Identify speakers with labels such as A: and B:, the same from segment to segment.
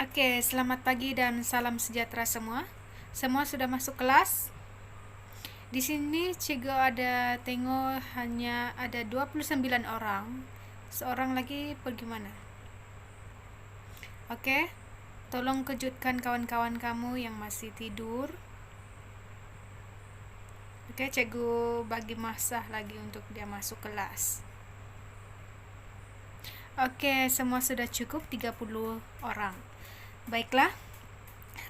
A: Oke, selamat pagi dan salam sejahtera semua. Semua sudah masuk kelas? Di sini Cikgu ada tengok hanya ada 29 orang. Seorang lagi pergi mana? Oke, tolong kejutkan kawan-kawan kamu yang masih tidur. Oke, Cikgu bagi masa lagi untuk dia masuk kelas. Oke, semua sudah cukup 30 orang. Baiklah,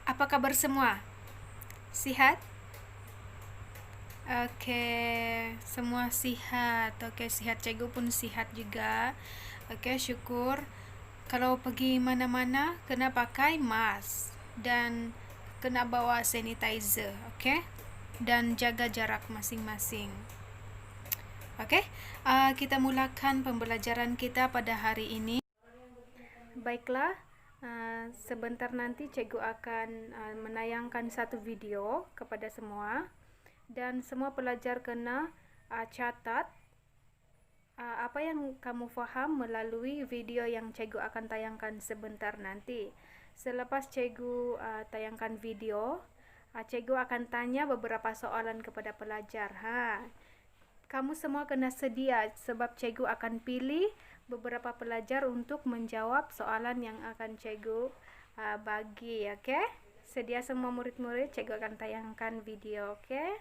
A: apa kabar semua? Sehat? Oke, semua sihat. Oke, sihat. Cikgu pun sihat juga. Oke, syukur. Kalau pergi mana-mana, kena pakai mask dan kena bawa sanitizer. Oke, dan jaga jarak masing-masing. Oke, kita mulakan pembelajaran kita pada hari ini. Baiklah, sebentar nanti Cikgu akan menayangkan satu video kepada semua. Dan semua pelajar kena catat apa yang kamu faham melalui video yang Cikgu akan tayangkan sebentar nanti. Selepas Cikgu tayangkan video, Cikgu akan tanya beberapa soalan kepada pelajar. Kamu semua kena sedia sebab Cikgu akan pilih beberapa pelajar untuk menjawab soalan yang akan Cikgu bagi, okey? Sedia semua murid-murid, Cikgu akan tayangkan video, okey?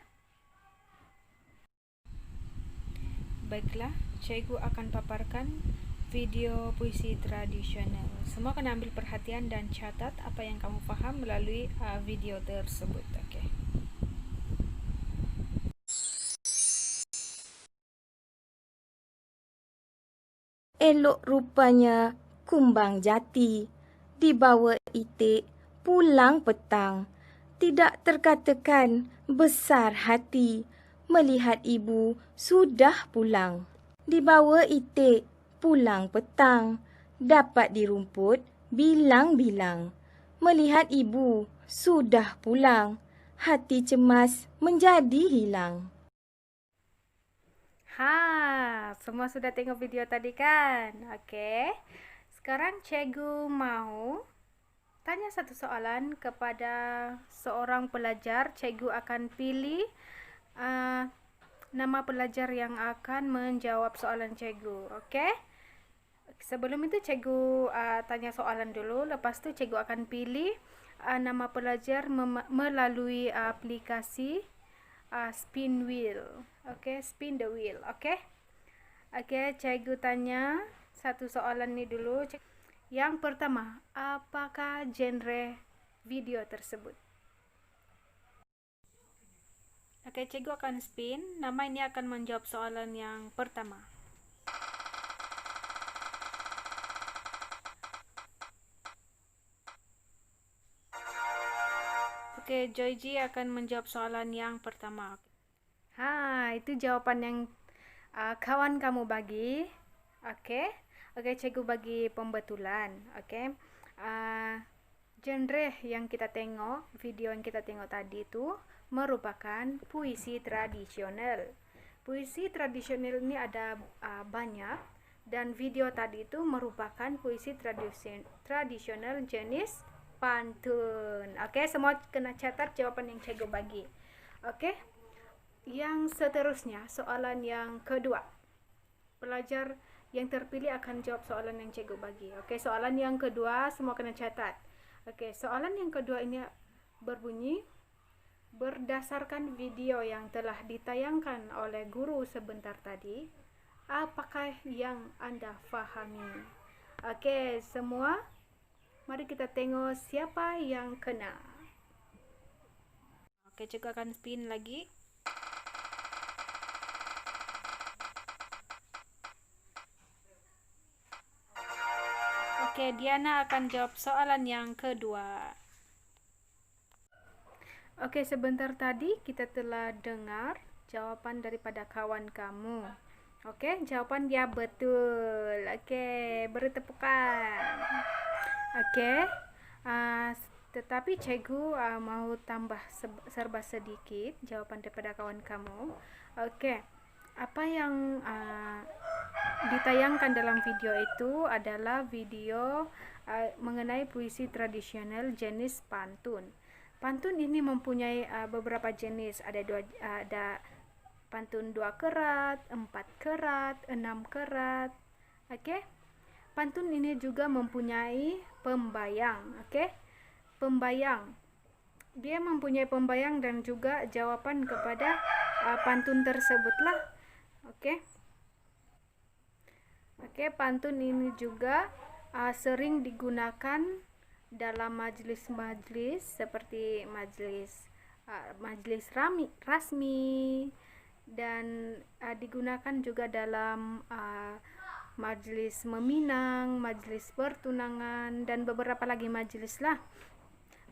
A: Baiklah, Cikgu akan paparkan video puisi tradisional. Semua kena ambil perhatian dan catat apa yang kamu faham melalui video tersebut. Okey.
B: Elok rupanya kumbang jati, dibawa itik pulang petang. Tidak terkatakan besar hati, melihat ibu sudah pulang. Dibawa itik pulang petang, dapat di rumput bilang-bilang. Melihat ibu sudah pulang, hati cemas menjadi hilang.
A: Semua sudah tengok video tadi kan? Okey. Sekarang Cikgu mau tanya satu soalan kepada seorang pelajar. Cikgu akan pilih nama pelajar yang akan menjawab soalan Cikgu. Okey? Sebelum itu Cikgu tanya soalan dulu. Lepas tu Cikgu akan pilih nama pelajar melalui aplikasi spin wheel. Okey, spin the wheel. Okey? Okey, Cikgu tanya satu soalan ni dulu. Yang pertama, apakah genre video tersebut? Okey, Cikgu akan spin. Nama ini akan menjawab soalan yang pertama. Okey, Joyji akan menjawab soalan yang pertama. Itu jawapan yang kawan kamu bagi. Okey. Okey, Cikgu bagi pembetulan. Okey. Genre yang kita tengok, video yang kita tengok tadi itu merupakan puisi tradisional. Puisi tradisional ini ada banyak dan video tadi itu merupakan puisi tradisional jenis pantun. Okey, semua kena catat jawapan yang Cikgu bagi. Okey. Yang seterusnya, soalan yang kedua. Pelajar yang terpilih akan jawab soalan yang Cikgu bagi. Okey, soalan yang kedua semua kena catat. Okey, soalan yang kedua ini berbunyi, berdasarkan video yang telah ditayangkan oleh guru sebentar tadi, apakah yang anda fahami? Okey, semua mari kita tengok siapa yang kena. Okey, Cikgu akan spin lagi. Okey, Diana akan jawab soalan yang kedua. Okey, sebentar tadi kita telah dengar jawapan daripada kawan kamu. Okey, jawapan dia betul. Okey, beri tepukan. Okey. Tetapi Cikgu mahu tambah serba sedikit jawapan daripada kawan kamu. Okey. Apa yang ditayangkan dalam video itu adalah video mengenai puisi tradisional jenis pantun. Pantun ini mempunyai beberapa jenis. Ada pantun 2 kerat, 4 kerat, 6 kerat. Oke. Pantun ini juga mempunyai pembayang, oke? Pembayang. Dia mempunyai pembayang dan juga jawaban kepada pantun tersebutlah. Oke. Oke, pantun ini juga sering digunakan dalam majelis-majelis seperti majelis rasmi, dan digunakan juga dalam majelis meminang, majelis pertunangan, dan beberapa lagi majelis lah.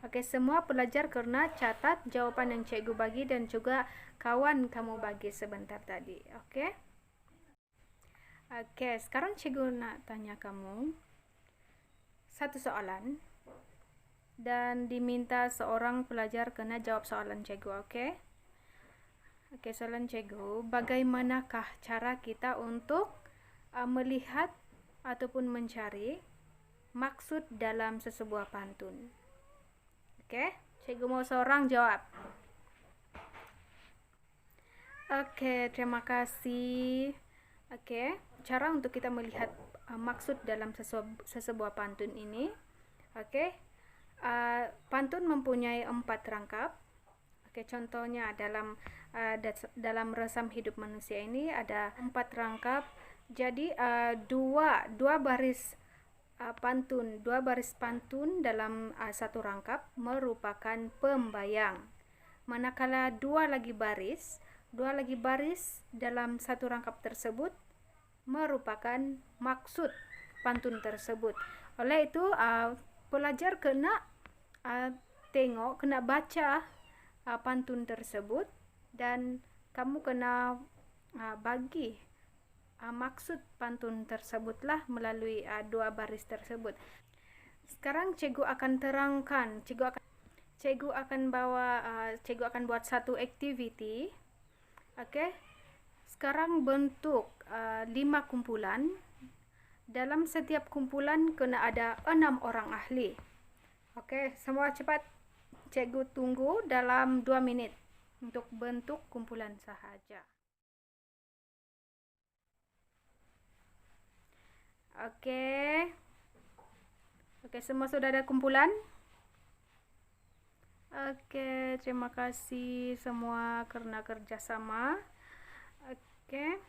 A: Oke, semua pelajar kena catat jawaban yang cikgu bagi dan juga kawan kamu bagi sebentar tadi. Oke. Oke, sekarang cikgu nak tanya kamu satu soalan dan diminta seorang pelajar kena jawab soalan cikgu, oke? Oke, soalan cikgu, bagaimanakah cara kita untuk melihat ataupun mencari maksud dalam sesebuah pantun? Oke, cikgu mau seorang jawab. Oke, terima kasih. Oke, cara untuk kita melihat maksud dalam sesebuah pantun ini. Oke, pantun mempunyai 4 rangkap. Oke, contohnya dalam resam hidup manusia ini ada 4 rangkap. Jadi dua baris pantun dalam satu rangkap merupakan pembayang. Manakala dua lagi baris dalam satu rangkap tersebut merupakan maksud pantun tersebut. Oleh itu pelajar kena baca pantun tersebut dan kamu kena bagi maksud pantun tersebutlah melalui dua baris tersebut. Sekarang cikgu akan terangkan, cikgu akan buat satu activity. Oke. Sekarang bentuk 5 kumpulan. Dalam setiap kumpulan kena ada 6 orang ahli. Oke, semua cepat. Cikgu tunggu dalam 2 menit untuk bentuk kumpulan sahaja. Oke, semua sudah ada kumpulan? Oke, terima kasih semua karena kerjasama. Oke,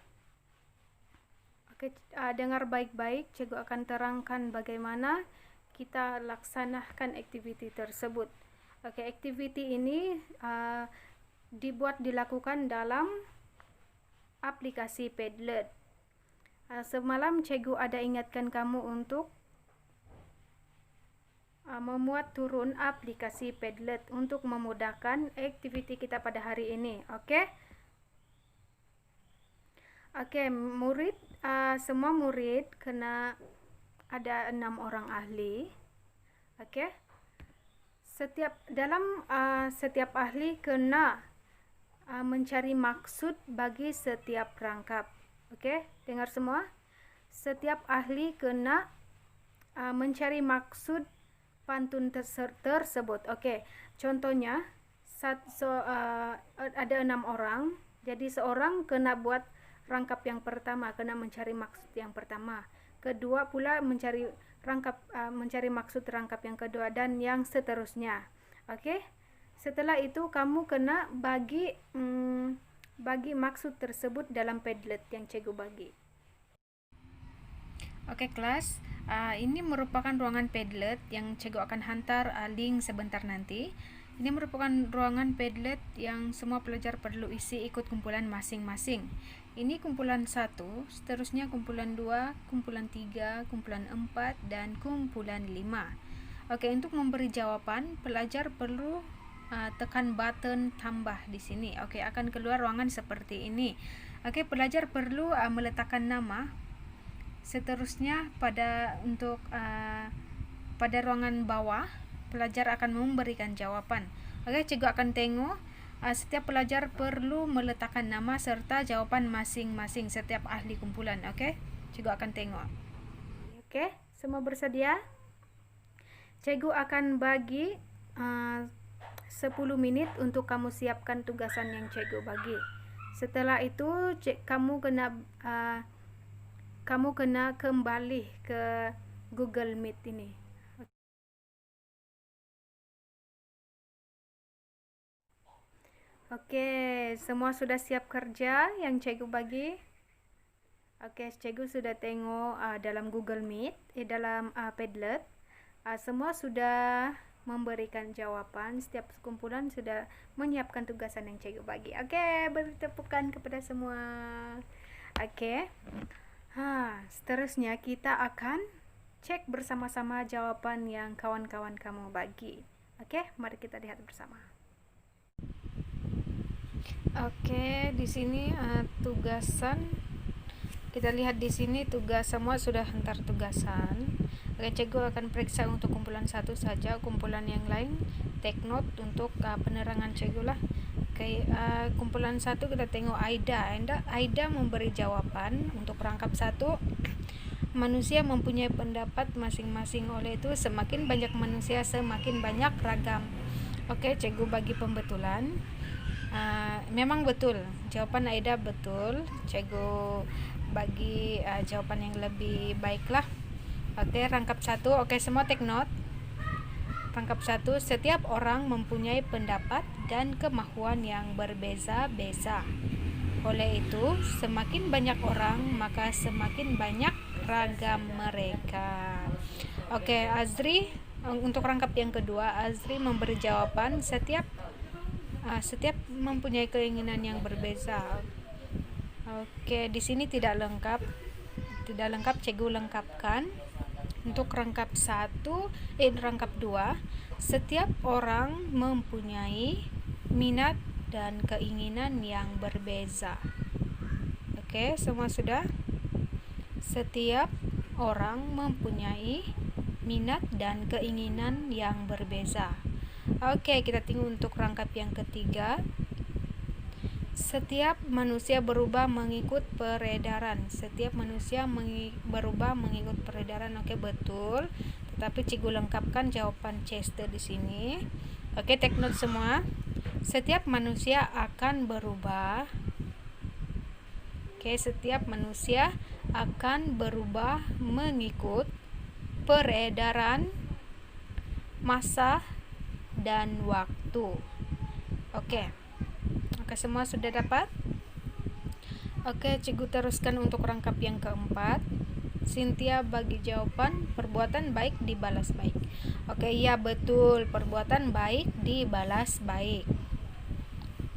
A: dengar baik-baik. Cikgu akan terangkan bagaimana kita laksanakan aktiviti tersebut. Oke, aktiviti ini dilakukan dalam aplikasi Padlet. Semalam cikgu ada ingatkan kamu untuk memuat turun aplikasi Padlet untuk memudahkan aktiviti kita pada hari ini. Oke? Oke, murid, semua murid kena ada 6 orang ahli. Oke? Setiap ahli kena mencari maksud bagi setiap rangkap. Oke, dengar semua. Setiap ahli kena mencari maksud pantun tersebut. Oke, contohnya ada 6 orang. Jadi seorang kena buat rangkap yang pertama, kena mencari maksud yang pertama. Kedua pula mencari maksud rangkap yang kedua dan yang seterusnya. Oke. Setelah itu kamu kena bagi maksud tersebut dalam Padlet yang cikgu bagi. Oke kelas, ini merupakan ruangan Padlet yang cikgu akan hantar link sebentar nanti. Ini merupakan ruangan Padlet yang semua pelajar perlu isi ikut kumpulan masing-masing. Ini kumpulan 1, seterusnya kumpulan 2, kumpulan 3, kumpulan 4, dan kumpulan 5. Oke, untuk memberi jawaban, pelajar perlu tekan button tambah di sini. Oke, akan keluar ruangan seperti ini. Oke, pelajar perlu meletakkan nama. Seterusnya pada ruangan bawah, pelajar akan memberikan jawaban. Oke, cikgu akan tengok setiap pelajar perlu meletakkan nama serta jawaban masing-masing setiap ahli kumpulan. Oke, cikgu akan tengok. Oke, semua bersedia? Cikgu akan bagi 10 menit untuk kamu siapkan tugasan yang cikgu bagi. Setelah itu kamu kena kembali ke Google Meet ini. Oke, semua sudah siap kerja yang cikgu bagi? Oke, cikgu sudah tengok dalam Google Meet, dalam Padlet. Semua sudah memberikan jawaban, setiap kumpulan sudah menyiapkan tugasan yang cikgu bagi. Oke, beri tepukan kepada semua. Oke. Seterusnya kita akan cek bersama-sama jawaban yang kawan-kawan kamu bagi. Oke, mari kita lihat bersama. Oke, di sini tugasan. Kita lihat di sini tugas semua sudah hantar tugasan. Oke, cikgu akan periksa untuk kumpulan 1 saja, kumpulan yang lain take note untuk penerangan cikgu lah. Oke, kumpulan 1 kita tengok Aida memberi jawaban untuk rangkap 1. Manusia mempunyai pendapat masing-masing, oleh itu semakin banyak manusia semakin banyak ragam. Oke, cikgu bagi pembetulan. Memang betul, jawaban Aida betul. Cikgu bagi jawaban yang lebih baik lah. Oke, rangkap 1. Oke, semua take note. Rangkap 1, setiap orang mempunyai pendapat dan kemahuan yang berbeza-beza. Oleh itu, semakin banyak orang, maka semakin banyak ragam mereka. Oke, Azri, untuk rangkap yang kedua, Azri memberi jawaban setiap mempunyai keinginan yang berbeza. Oke, di sini tidak lengkap, cikgu lengkapkan. Untuk rangkap 2, setiap orang mempunyai minat dan keinginan yang berbeza. Oke, semua sudah? Setiap orang mempunyai minat dan keinginan yang berbeza. Oke, kita tengok untuk rangkap yang ketiga. Setiap manusia berubah mengikut peredaran. Setiap manusia berubah mengikut peredaran. Oke, betul. Tetapi cikgu lengkapkan jawaban Chester di sini. Oke, take note semua. Setiap manusia akan berubah. Oke, setiap manusia akan berubah mengikut peredaran masa dan waktu. Oke, semua sudah dapat? Oke, cikgu teruskan untuk rangkap yang keempat. Cynthia bagi jawaban perbuatan baik dibalas baik. Oke, iya betul, perbuatan baik dibalas baik.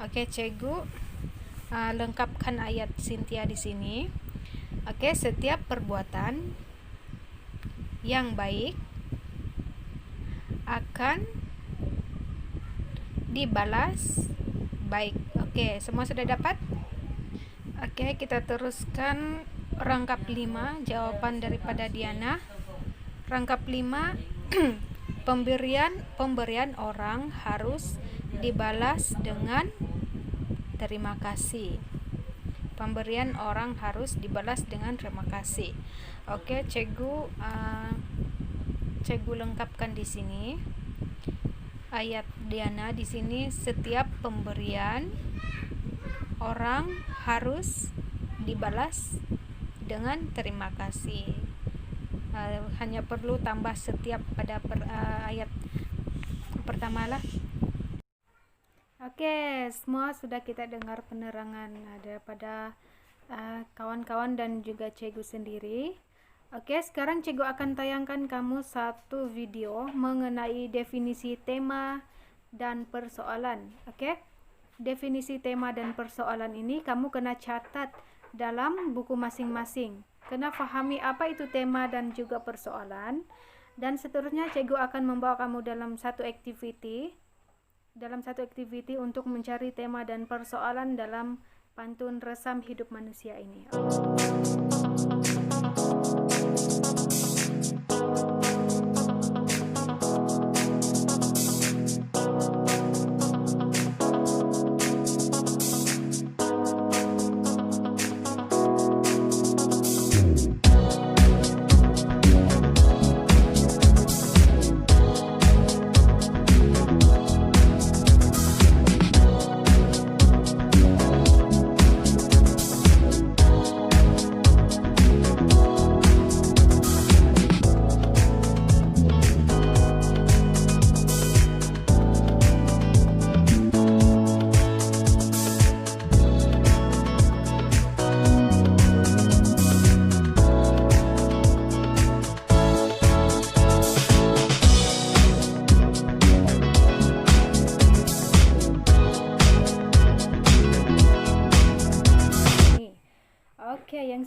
A: Oke, cikgu lengkapkan ayat Cynthia di sini. Oke, setiap perbuatan yang baik akan dibalas baik. Oke, semua sudah dapat? Oke, kita teruskan rangkap 5, jawaban daripada Diana. Rangkap 5, pemberian orang harus dibalas dengan terima kasih. Pemberian orang harus dibalas dengan terima kasih. Oke, cikgu lengkapkan di sini. Ayat Diana di sini, setiap pemberian orang harus dibalas dengan terima kasih. Hanya perlu tambah setiap pada ayat pertama lah. Oke, semua sudah kita dengar penerangan daripada kawan-kawan dan juga cikgu sendiri. Oke, sekarang cikgu akan tayangkan kamu satu video mengenai definisi tema dan persoalan. Oke, definisi tema dan persoalan ini kamu kena catat dalam buku masing-masing. Kena fahami apa itu tema dan juga persoalan. Dan seterusnya cikgu akan membawa kamu dalam satu activity untuk mencari tema dan persoalan dalam pantun resam hidup manusia ini.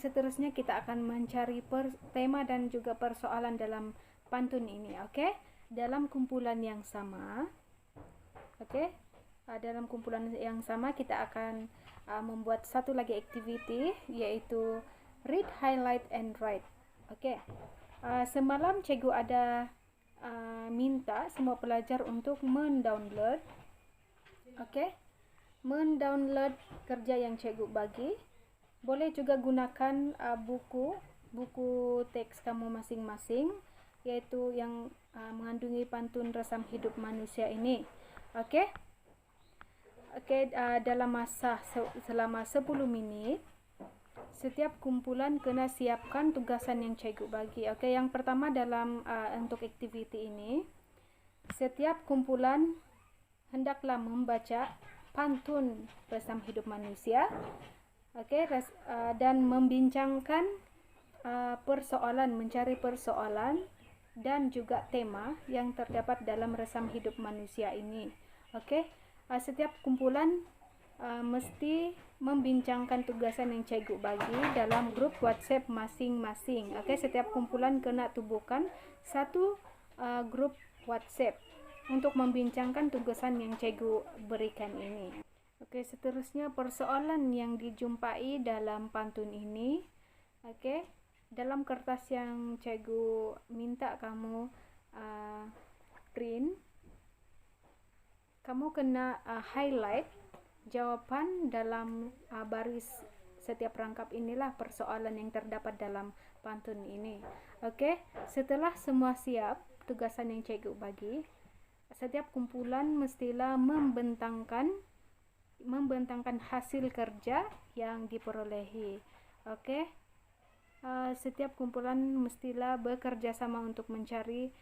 A: seterusnya kita akan mencari tema dan juga persoalan dalam pantun ini. Oke, dalam kumpulan yang sama. Oke, dalam kumpulan yang sama kita akan membuat satu lagi activity, yaitu read, highlight, and write. Oke, semalam cikgu ada minta semua pelajar untuk mendownload, mendownload kerja yang cikgu bagi. Boleh juga gunakan buku teks kamu masing-masing, yaitu yang mengandungi pantun resam hidup manusia ini. Dalam masa selama 10 menit, setiap kumpulan kena siapkan tugasan yang cikgu bagi. Yang pertama dalam untuk aktiviti ini, setiap kumpulan hendaklah membaca pantun resam hidup manusia, dan membincangkan persoalan, mencari persoalan dan juga tema yang terdapat dalam resam hidup manusia ini. Setiap kumpulan mesti membincangkan tugasan yang cikgu bagi dalam grup WhatsApp masing-masing. Setiap kumpulan kena tubuhkan satu grup WhatsApp untuk membincangkan tugasan yang cikgu berikan ini. Seterusnya persoalan yang dijumpai dalam pantun ini. Dalam kertas yang cikgu minta kamu print, kamu kena highlight jawapan dalam baris setiap rangkap. Inilah persoalan yang terdapat dalam pantun ini. Setelah semua siap tugasan yang cikgu bagi, setiap kumpulan mestilah membentangkan hasil kerja yang diperolehi. Setiap kumpulan mestilah bekerja sama untuk mencari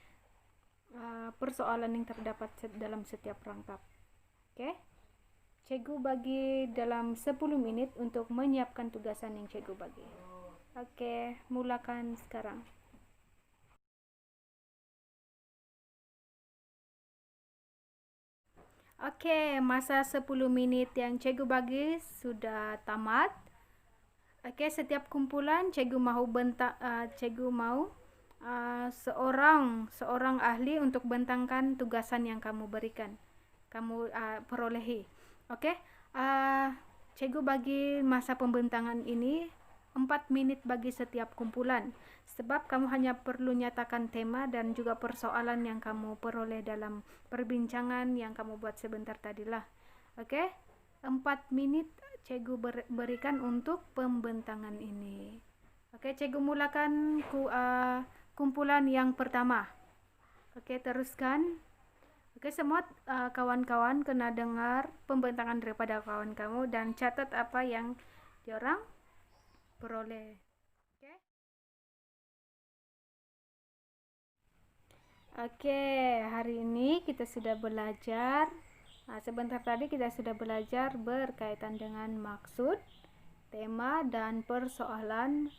A: persoalan yang terdapat dalam setiap rangkap. Cikgu bagi dalam 10 menit untuk menyiapkan tugasan yang cikgu bagi. Mulakan sekarang. Masa 10 menit yang cikgu bagi sudah tamat. Setiap kumpulan cikgu mau seorang ahli untuk bentangkan tugasan yang kamu berikan, kamu perolehi. Cikgu bagi masa pembentangan ini 4 menit bagi setiap kumpulan, sebab kamu hanya perlu nyatakan tema dan juga persoalan yang kamu peroleh dalam perbincangan yang kamu buat sebentar tadilah. 4 menit cikgu berikan untuk pembentangan ini. Cikgu mulakan kumpulan yang pertama. Teruskan. Semua kawan-kawan kena dengar pembentangan daripada kawan kamu dan catat apa yang diorang peroleh. Hari ini kita sudah belajar. Sebentar tadi kita sudah belajar berkaitan dengan maksud, tema, dan persoalan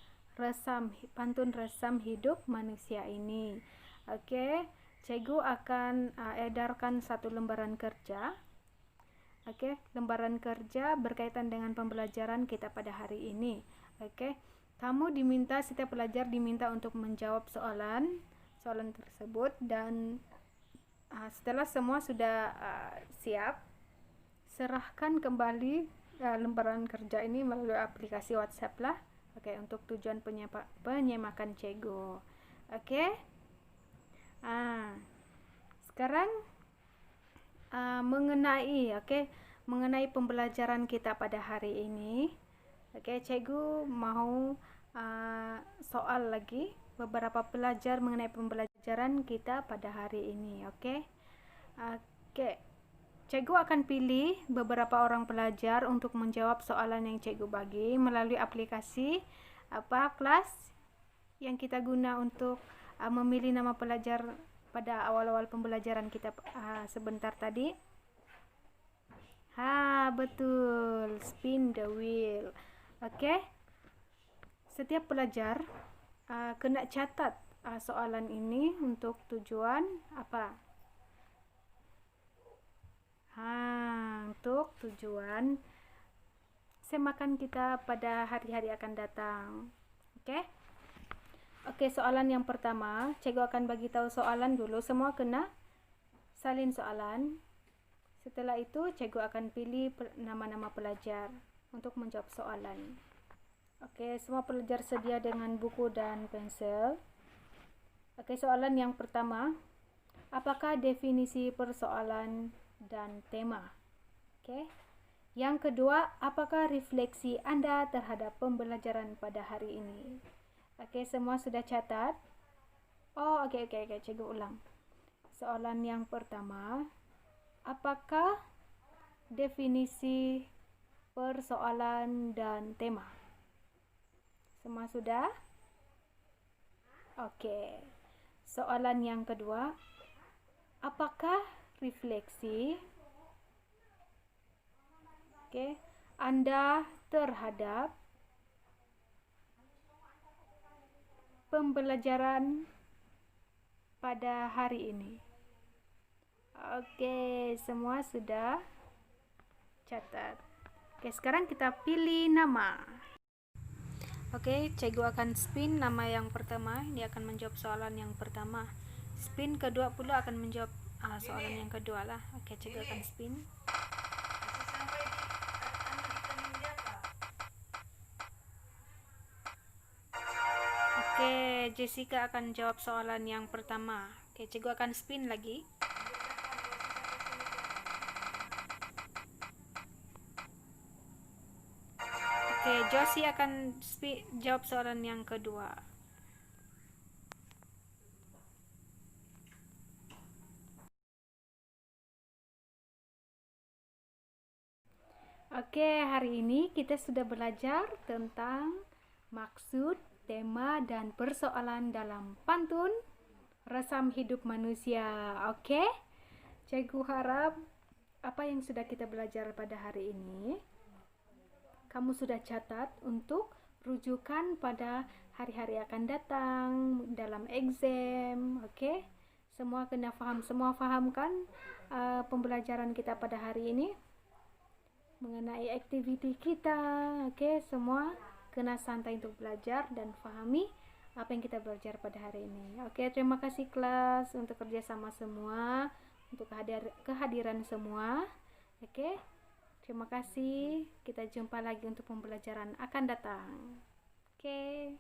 A: pantun resam hidup manusia ini. Cikgu akan edarkan satu lembaran kerja. Lembaran kerja berkaitan dengan pembelajaran kita pada hari ini. Setiap pelajar diminta untuk menjawab soalan tersebut, dan setelah semua sudah siap, serahkan kembali lembaran kerja ini melalui aplikasi WhatsApp lah. Untuk tujuan penyemakan cikgu. Sekarang mengenai pembelajaran kita pada hari ini. Cikgu mau soal lagi beberapa pelajar mengenai pembelajaran kita pada hari ini. Cikgu akan pilih beberapa orang pelajar untuk menjawab soalan yang cikgu bagi melalui aplikasi kelas yang kita guna untuk memilih nama pelajar pada awal-awal pembelajaran kita sebentar tadi. Betul, spin the wheel. Setiap pelajar kena catat soalan ini untuk tujuan apa? Untuk tujuan semakan kita pada hari-hari akan datang. Oke. Oke, soalan yang pertama, cikgu akan bagi tahu soalan dulu. Semua kena salin soalan. Setelah itu, cikgu akan pilih nama-nama pelajar untuk menjawab soalan. Oke, semua pelajar sedia dengan buku dan pensil. Oke, soalan yang pertama, apakah definisi persoalan dan tema? Oke. Yang kedua, apakah refleksi Anda terhadap pembelajaran pada hari ini? Oke, semua sudah catat? Oh, oke, cikgu ulang. Soalan yang pertama, apakah definisi persoalan dan tema? Semua sudah? Oke. Soalan yang kedua, apakah refleksi Anda terhadap pembelajaran pada hari ini? Oke, semua sudah catat. Oke, sekarang kita pilih nama. Oke, cikgu akan spin nama yang pertama. Dia akan menjawab soalan yang pertama. Spin kedua pula akan menjawab soalan yang kedua lah. Oke, cikgu akan spin. Oke, Jessica akan jawab soalan yang pertama. Oke, cikgu akan spin lagi. Oke, Josie akan jawab soalan yang kedua. Oke, hari ini kita sudah belajar tentang maksud, tema, dan persoalan dalam pantun resam hidup manusia. Oke, cikgu harap apa yang sudah kita belajar pada hari ini kamu sudah catat untuk rujukan pada hari-hari akan datang dalam exam. Oke, semua kena faham. Semua fahamkan pembelajaran kita pada hari ini mengenai aktiviti kita. Oke, semua kena santai untuk belajar dan fahami apa yang kita belajar pada hari ini. Oke, terima kasih kelas untuk kerjasama semua, untuk kehadiran semua. Oke, terima kasih. Kita jumpa lagi untuk pembelajaran akan datang. Oke.